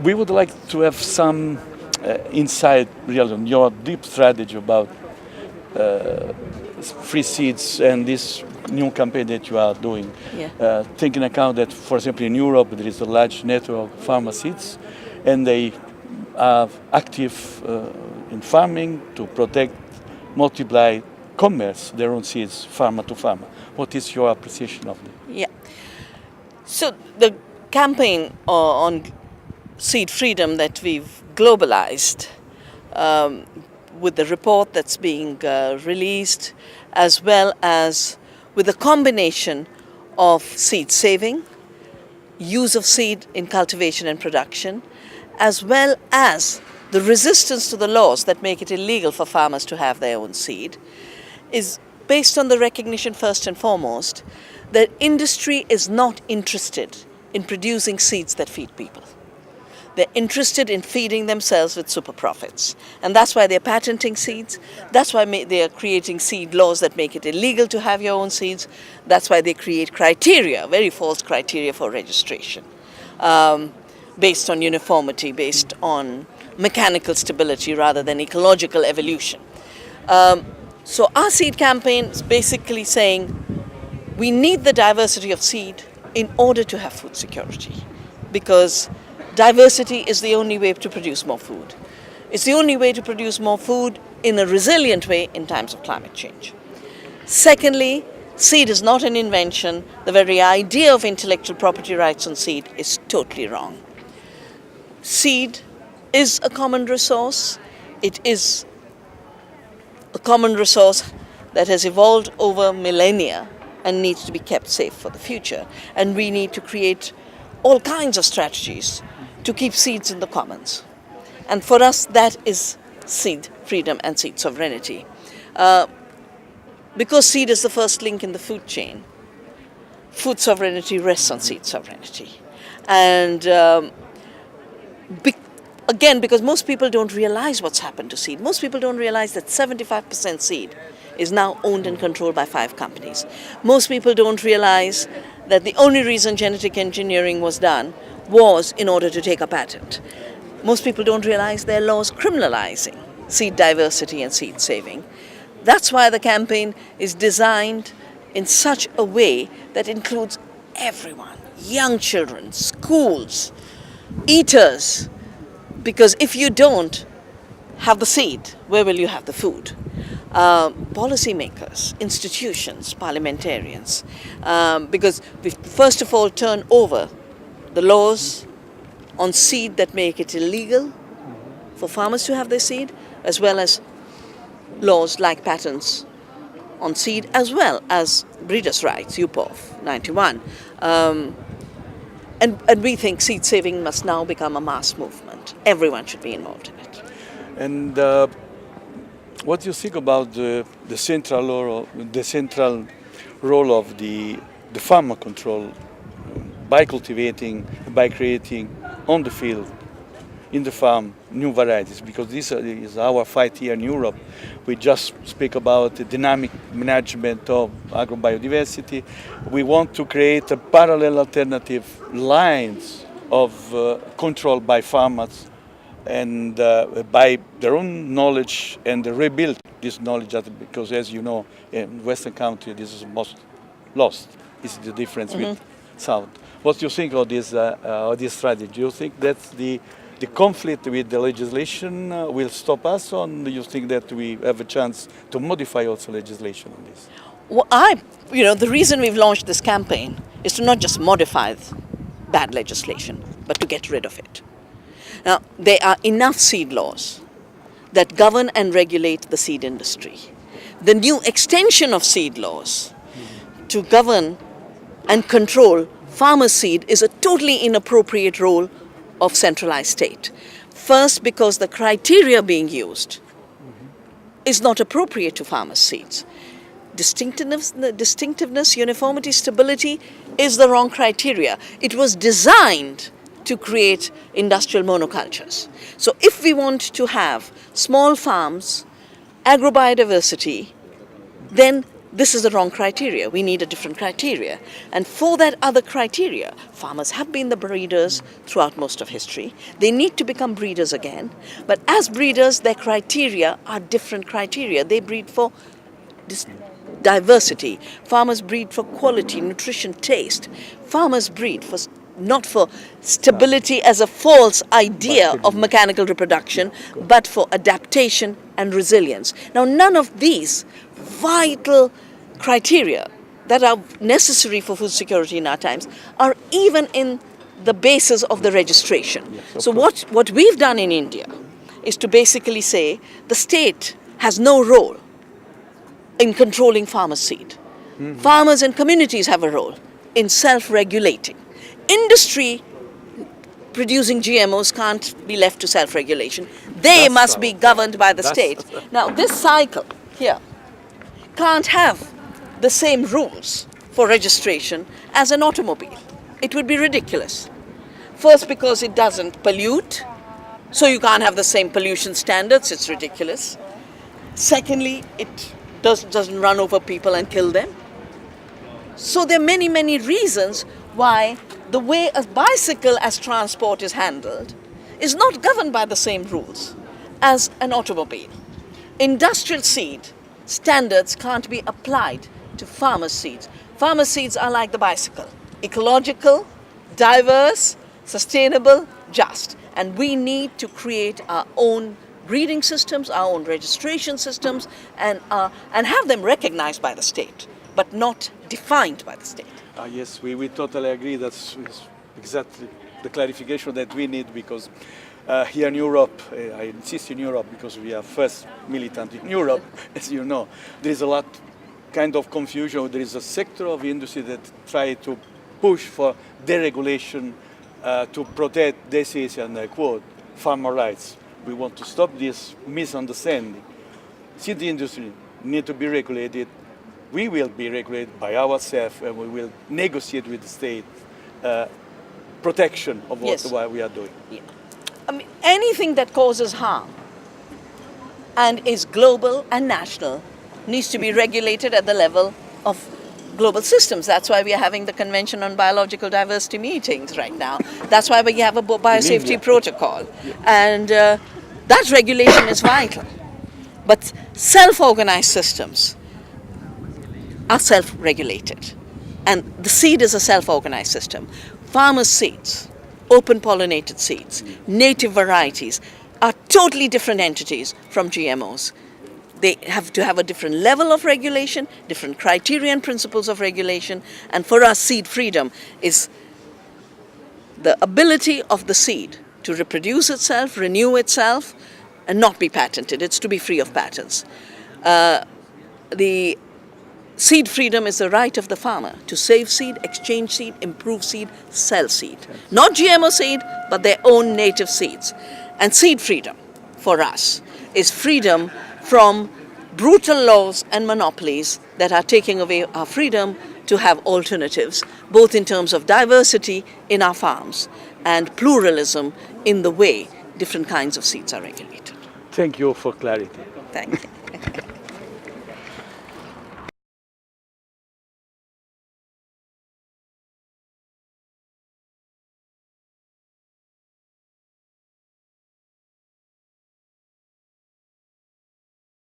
we would like to have some insight really on your deep strategy about free seeds and this new campaign that you are doing. Yeah. Taking account that, for example, in Europe there is a large network of farmer seeds, and they are active in farming to protect, multiply, commerce their own seeds, farmer to farmer. What is your appreciation of that? Yeah. So the campaign on seed freedom that we've globalized with the report that's being released, as well as with a combination of seed saving, use of seed in cultivation and production, as well as the resistance to the laws that make it illegal for farmers to have their own seed, is based on the recognition, first and foremost, that industry is not interested in producing seeds that feed people. They're interested in feeding themselves with super profits. And that's why they're patenting seeds. That's why they are creating seed laws that make it illegal to have your own seeds. That's why they create criteria, very false criteria for registration, based on uniformity, based on mechanical stability rather than ecological evolution. So our seed campaign is basically saying we need the diversity of seed in order to have food security, because diversity is the only way to produce more food. It's the only way to produce more food in a resilient way in times of climate change. Secondly, seed is not an invention. The very idea of intellectual property rights on seed is totally wrong. Seed is a common resource. It is a common resource that has evolved over millennia and needs to be kept safe for the future. And we need to create all kinds of strategies to keep seeds in the commons. And for us, that is seed freedom and seed sovereignty. Because seed is the first link in the food chain, food sovereignty rests on seed sovereignty. And again, because most people don't realize what's happened to seed. Most people don't realize that 75% seed is now owned and controlled by 5 companies. Most people don't realize that the only reason genetic engineering was done was in order to take a patent. Most people don't realize there are laws criminalizing seed diversity and seed saving. That's why the campaign is designed in such a way that includes everyone, young children, schools, eaters, because if you don't have the seed, where will you have the food? Policymakers, institutions, parliamentarians, because we first of all turn over the laws on seed that make it illegal for farmers to have their seed, as well as laws like patents on seed, as well as breeders' rights, UPOV 91. And we think seed saving must now become a mass movement. Everyone should be involved in it. And what do you think about the central role of the farmer control by cultivating, by creating on the field, in the farm, new varieties? Because this is our fight here in Europe. We just speak about the dynamic management of agrobiodiversity. We want to create a parallel alternative lines of control by farmers and by their own knowledge, and rebuild this knowledge, because as you know, in Western country this is most lost. This is the difference with South. What do you think of this strategy? Do you think that the conflict with the legislation will stop us, or do you think that we have a chance to modify also legislation on this? Well, the reason we've launched this campaign is to not just modify bad legislation, but to get rid of it. Now, there are enough seed laws that govern and regulate the seed industry. The new extension of seed laws to govern and control farmer seed is a totally inappropriate role of centralized state. First, because the criteria being used is not appropriate to farmer seeds. Distinctiveness, uniformity, stability is the wrong criteria. It was designed to create industrial monocultures. So if we want to have small farms, agrobiodiversity, then this is the wrong criteria. We need a different criteria. And for that other criteria, farmers have been the breeders throughout most of history. They need to become breeders again. But as breeders, their criteria are different criteria. They breed for diversity. Farmers breed for quality, nutrition, taste. Farmers breed for not for stability as a false idea of mechanical reproduction, but for adaptation and resilience. Now, none of these vital criteria that are necessary for food security in our times are even in the basis of the registration. Yes, so what we've done in India is to basically say the state has no role in controlling farmer seed. Farmers and communities have a role in self-regulating. Industry producing GMOs can't be left to self-regulation. They must be governed by the state. Now, this cycle here can't have the same rules for registration as an automobile. It would be ridiculous. First, because it doesn't pollute, so you can't have the same pollution standards. It's ridiculous. Secondly, it doesn't run over people and kill them. So there are many, many reasons why the way a bicycle as transport is handled is not governed by the same rules as an automobile. Industrial seed standards can't be applied to farmer seeds. Farmer seeds are like the bicycle: ecological, diverse, sustainable, just. And we need to create our own breeding systems, our own registration systems, and have them recognized by the state, but not defined by the state. Yes, we totally agree. That's exactly the clarification that we need, because here in Europe, I insist in Europe because we are first militant in Europe, as you know, there is a lot kind of confusion. There is a sector of industry that try to push for deregulation to protect, they say, and I quote, farmer rights. We want to stop this misunderstanding. Seed industry need to be regulated. We will be regulated by ourselves, and we will negotiate with the state protection of what we are doing. Yeah. I mean, anything that causes harm and is global and national needs to be regulated at the level of global systems. That's why we are having the Convention on Biological Diversity meetings right now. That's why we have a biosafety protocol. And that regulation is vital. But self-organized systems are self-regulated. And the seed is a self-organized system. Farmers' seeds, open-pollinated seeds, native varieties are totally different entities from GMOs. They have to have a different level of regulation, different criteria and principles of regulation. And for us, seed freedom is the ability of the seed to reproduce itself, renew itself, and not be patented. It's to be free of patents. The seed freedom is the right of the farmer to save seed, exchange seed, improve seed, sell seed. Not GMO seed, but their own native seeds. And seed freedom, for us, is freedom from brutal laws and monopolies that are taking away our freedom to have alternatives, both in terms of diversity in our farms and pluralism in the way different kinds of seeds are regulated. Thank you for clarity. Thank you.